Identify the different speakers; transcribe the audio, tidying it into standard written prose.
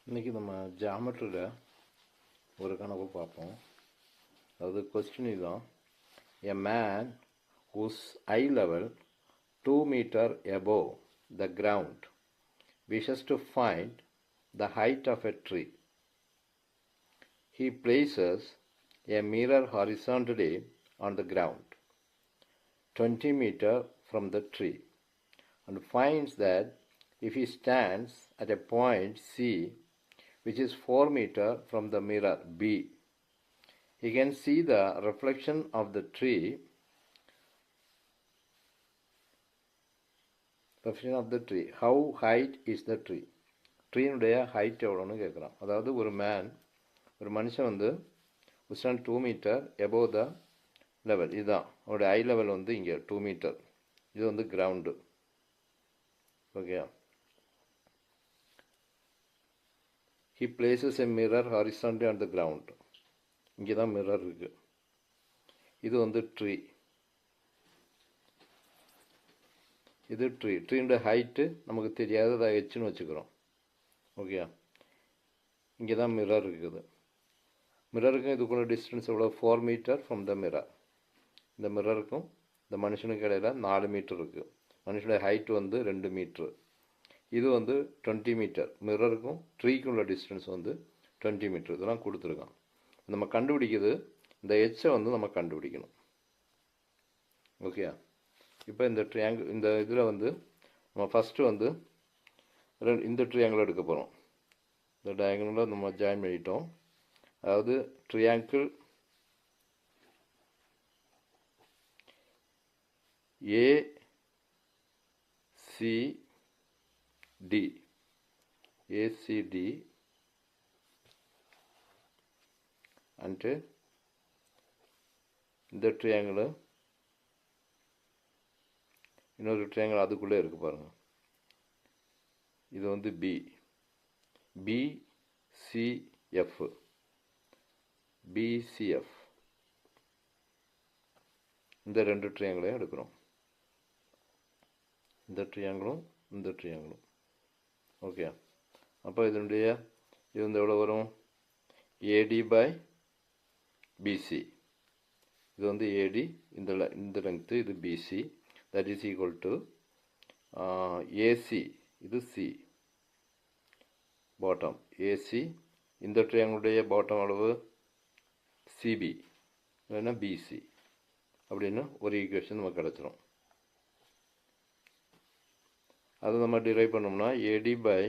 Speaker 1: இன்றைக்கி நம்ம ஜியாமெட்ரியில் ஒரு கணக்கு பார்ப்போம். அதாவது கொஸ்டின் இதுதான். A man whose eye level 2 meter above the ground wishes to find the height of a tree. He places a mirror horizontally on the ground 20 meter from the tree and finds that if he stands at a point C, which is 4 meter from the mirror B, he can see the reflection of the tree. How height is the tree? ட்ரீனுடைய height எவ்வளோன்னு கேட்குறான். அதாவது ஒரு மனுஷன் வந்து 2 metre above the level, இதுதான் அவருடைய ஐ level வந்து இங்கே 2 மீட்டர், இது வந்து ground. Okay. He places a mirror horizontally on the ground. இங்கே தான் மிரர் இருக்கு. இது வந்து ட்ரீ. இது ட்ரீனுடைய ஹைட்டு நமக்கு தெரியாது, அதை ஹெச்னு வச்சுக்கிறோம். ஓகே. இங்கே தான் மிரர் இருக்குது. மிரருக்கும் இதுக்குள்ள டிஸ்டன்ஸ் எவ்வளோ? 4 மீட்டர் ஃப்ரம் த மிரர். இந்த மிரருக்கும் இந்த மனுஷனுக்கு இடையில 4 மீட்டர் இருக்குது. மனுஷனுடைய ஹைட்டு வந்து 2 மீட்ரு. இது வந்து 20 மீட்டர். மிரருக்கும் ட்ரீக்கும் உள்ள டிஸ்டன்ஸ் வந்து 20 மீட்டர். இதெல்லாம் கொடுத்துருக்கான். நம்ம கண்டுபிடிக்கிறது இந்த ஹெச்சை வந்து நம்ம கண்டுபிடிக்கணும். ஓகே. இப்போ இந்த இதில் வந்து நம்ம ஃபஸ்ட்டு வந்து இந்த ட்ரையாங்கிள் எடுக்க போகிறோம். இந்த டயங்கலில் நம்ம ஜாயின் பண்ணிட்டோம். அதாவது ட்ரையாங்கிள் ACD అంటే இந்த ட்ரையாங்கிள் இன்னொரு ட்ரையாங்கிள் அதுக்குள்ளே இருக்கு பாருங்க. இது வந்து BCF இந்த ரெண்டு ட்ரையாங்கிளையும் எடுக்கிறோம். இந்த ட்ரையாங்கிளும் இந்த ட்ரையாங்கிளும். ஓகே. அப்போ இது வந்து எவ்வளோ வரும்? AD by BC. இது வந்து AD, இந்த லெங்க்த்து, இது BC, that is equal to AC, இது C பாட்டம். AC இந்த ட்ரையாங்கிளுடைய பாட்டம் அளவு CB இல்லைன்னா BC அப்படின்னு ஒரு ஈக்குவேஷன் நமக்கு கிடச்சிரும். அதை நம்ம டிரைவ் பண்ணோம்னா AD by